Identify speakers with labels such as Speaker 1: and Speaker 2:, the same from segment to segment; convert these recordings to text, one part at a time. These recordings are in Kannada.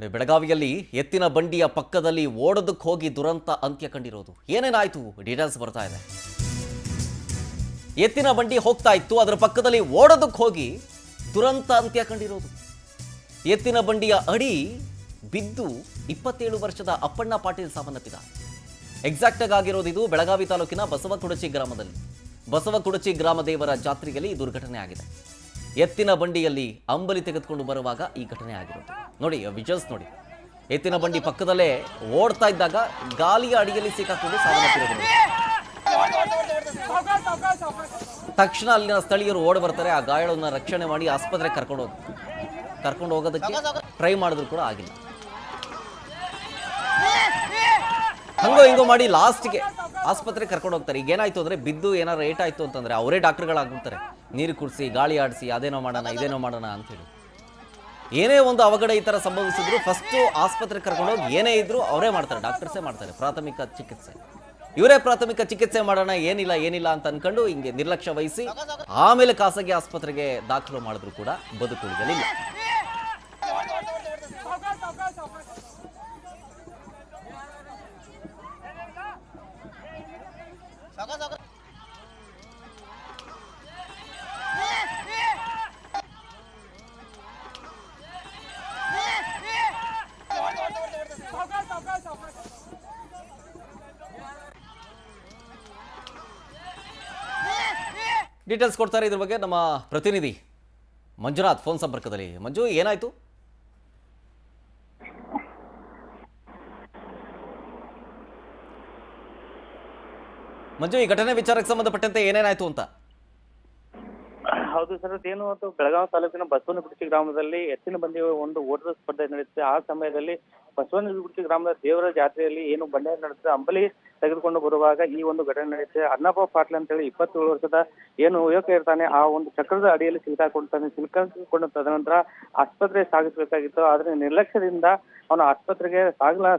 Speaker 1: ಬೆಳಗಾವಿಯಲ್ಲಿ ಎತ್ತಿನ ಬಂಡಿಯ ಪಕ್ಕದಲ್ಲಿ ಓಡೋದಕ್ಕೆ ಹೋಗಿ ದುರಂತ ಅಂತ್ಯ ಕಂಡಿರೋದು. ಏನೇನಾಯ್ತು ಡೀಟೇಲ್ಸ್ ಬರ್ತಾ ಇದೆ. ಎತ್ತಿನ ಬಂಡಿ ಹೋಗ್ತಾ ಇತ್ತು, ಅದರ ಪಕ್ಕದಲ್ಲಿ ಓಡೋದಕ್ಕೆ ಹೋಗಿ ದುರಂತ ಅಂತ್ಯ ಕಂಡಿರೋದು. ಎತ್ತಿನ ಬಂಡಿಯ ಅಡಿ ಬಿದ್ದು 27 ವರ್ಷದ ಅಪ್ಪಣ್ಣ ಪಾಟೀಲ್ ಸಾವನ್ನಪ್ಪಿದ. ಎಕ್ಸಾಕ್ಟ್ ಆಗಿರೋದು ಇದು ಬೆಳಗಾವಿ ತಾಲೂಕಿನ ಬಸವಕುಡಚಿ ಗ್ರಾಮದಲ್ಲಿ. ಬಸವಕುಡಚಿ ಗ್ರಾಮ ದೇವರ ಜಾತ್ರೆಯಲ್ಲಿ ಈ ದುರ್ಘಟನೆ ಆಗಿದೆ. ಎತ್ತಿನ ಬಂಡಿಯಲ್ಲಿ ಅಂಬಲಿ ತೆಗೆದುಕೊಂಡು ಬರುವಾಗ ಈ ಘಟನೆ ಆಗಿರೋದು. ನೋಡಿ ವಿಜುವಲ್ಸ್ ನೋಡಿ. ಎತ್ತಿನ ಬಂಡಿ ಪಕ್ಕದಲ್ಲೇ ಓಡ್ತಾ ಇದ್ದಾಗ ಗಾಲಿಯ ಅಡಿಯಲ್ಲಿ ಸಿಕ್ಕಾಕೊಂಡು ಸಾವನ್ನಪ್ಪಿರೋದು. ತಕ್ಷಣ ಅಲ್ಲಿನ ಸ್ಥಳೀಯರು ಓಡಿ ಬರ್ತಾರೆ. ಆ ಗಾಯಗಳನ್ನು ರಕ್ಷಣೆ ಮಾಡಿ ಆಸ್ಪತ್ರೆಗೆ ಕರ್ಕೊಂಡು ಹೋಗೋದಕ್ಕೆ ಟ್ರೈ ಮಾಡಿದ್ರು ಕೂಡ ಆಗಿಲ್ಲ. ಹಂಗೋ ಹಿಂಗೋ ಮಾಡಿ ಲಾಸ್ಟ್ಗೆ ಆಸ್ಪತ್ರೆಗೆ ಕರ್ಕೊಂಡು ಹೋಗ್ತಾರೆ. ಈಗ ಏನಾಯ್ತು ಅಂದ್ರೆ ಬಿದ್ದು ಏನಾರು ಏಟ್ ಆಯ್ತು ಅಂತಂದ್ರೆ ಅವರೇ ಡಾಕ್ಟರ್ಗಳಾಗ್ಬಿಡ್ತಾರೆ. ನೀರು ಕುಡಿಸಿ, ಗಾಳಿ ಆಡಿಸಿ, ಅದೇನೋ ಮಾಡೋಣ ಇದೇನೋ ಮಾಡೋಣ ಅಂತೇಳಿ. ಏನೇ ಒಂದು ಅವಘಡ ಈ ಥರ ಸಂಭವಿಸಿದ್ರು ಫಸ್ಟು ಆಸ್ಪತ್ರೆಗೆ ಕರ್ಕೊಂಡೋಗಿ ಏನೇ ಇದ್ರು ಅವರೇ ಮಾಡ್ತಾರೆ, ಡಾಕ್ಟರ್ಸೇ ಮಾಡ್ತಾರೆ ಪ್ರಾಥಮಿಕ ಚಿಕಿತ್ಸೆ. ಇವರೇ ಪ್ರಾಥಮಿಕ ಚಿಕಿತ್ಸೆ ಮಾಡೋಣ ಏನಿಲ್ಲ ಅಂತ ಅನ್ಕೊಂಡು ಹಿಂಗೆ ನಿರ್ಲಕ್ಷ್ಯ ವಹಿಸಿ ಆಮೇಲೆ ಖಾಸಗಿ ಆಸ್ಪತ್ರೆಗೆ ದಾಖಲು ಮಾಡಿದ್ರು ಕೂಡ ಬದುಕುಳಿಯಲಿಲ್ಲ. ಡೀಟೇಲ್ಸ್ ಕೊಡ್ತಾರೆ ಇದ್ರ ಬಗ್ಗೆ ನಮ್ಮ ಪ್ರತಿನಿಧಿ ಮಂಜುನಾಥ್ ಫೋನ್ ಸಂಪರ್ಕದಲ್ಲಿ. ಮಂಜು, ಏನಾಯ್ತು? ಮಂಜು, ಈ ಘಟನೆ ವಿಚಾರಕ್ಕೆ ಸಂಬಂಧಪಟ್ಟಂತೆ ಏನೇನಾಯ್ತು ಅಂತ?
Speaker 2: ಹೌದು ಸರ್, ಅದೇನು ಅದು ಬೆಳಗಾವಿ ತಾಲೂಕಿನ ಬಸವನಗುಡಿಸಿ ಗ್ರಾಮದಲ್ಲಿ ಎತ್ತಿನ ಬಂಡಿ ಒಂದು ಓಟದ ಸ್ಪರ್ಧೆ ನಡೆಯುತ್ತೆ. ಆ ಸಮಯದಲ್ಲಿ ಬಸವನಗುಡಿಸಿ ಗ್ರಾಮದ ದೇವರ ಜಾತ್ರೆಯಲ್ಲಿ ಏನು ಬಂಡೆ ನಡೆಯುತ್ತೆ, ಅಂಬಲಿ ತೆಗೆದುಕೊಂಡು ಬರುವಾಗ ಈ ಒಂದು ಘಟನೆ ನಡೆಯುತ್ತೆ. ಅಣ್ಣಪ್ಪ ಪಾಟೀಲ್ ಅಂತೇಳಿ 27 ವರ್ಷದ ಏನು ಯುವಕ ಇರ್ತಾನೆ, ಆ ಒಂದು ಚಕ್ರದ ಅಡಿಯಲ್ಲಿ ಸಿಲುಕಿಕೊಂಡು ತದನಂತರ ಆಸ್ಪತ್ರೆಗೆ ಸಾಗಿಸಬೇಕಾಗಿತ್ತು. ಆದ್ರೆ ನಿರ್ಲಕ್ಷ್ಯದಿಂದ ಅವನ ಆಸ್ಪತ್ರೆಗೆ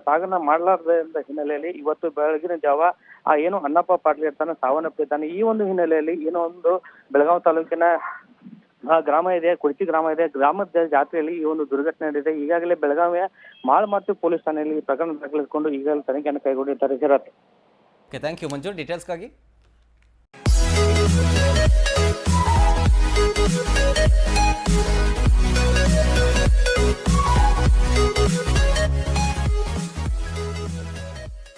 Speaker 2: ಸಾಗನ ಮಾಡಲಾರದೆ ಹಿನ್ನೆಲೆಯಲ್ಲಿ ಇವತ್ತು ಬೆಳಗಿನ ಜಾವ ಆ ಏನು ಅಣ್ಣಪ್ಪ ಪಾಟೀಲ್ ಇರ್ತಾನೆ ಸಾವನ್ನಪ್ಪಿದ್ದಾನೆ. ಈ ಒಂದು ಹಿನ್ನೆಲೆಯಲ್ಲಿ ಏನೋ ಒಂದು ಬೆಳಗಾವಿ ತಾಲೂಕಿನ ಗ್ರಾಮ ಇದೆ, ಕುಡಚಿ ಗ್ರಾಮ ಇದೆ, ಗ್ರಾಮದ ಜಾತ್ರೆಯಲ್ಲಿ ಈ ಒಂದು ದುರ್ಘಟನೆ ನಡೆದಿದೆ. ಈಗಾಗಲೇ ಬೆಳಗಾವಿಯ ಮಾಳಮಾರ್ತಿ ಪೊಲೀಸ್ ಠಾಣೆಯಲ್ಲಿ ಪ್ರಕರಣ ದಾಖಲಿಸಿಕೊಂಡು ಈಗಾಗಲೇ ತನಿಖೆಯನ್ನು ಕೈಗೊಂಡಿದ್ದಾರೆ. ಶರತ್,
Speaker 1: ಥ್ಯಾಂಕ್ ಯು ಮಂಜು ಡೀಟೇಲ್ಸ್ಗಾಗಿ.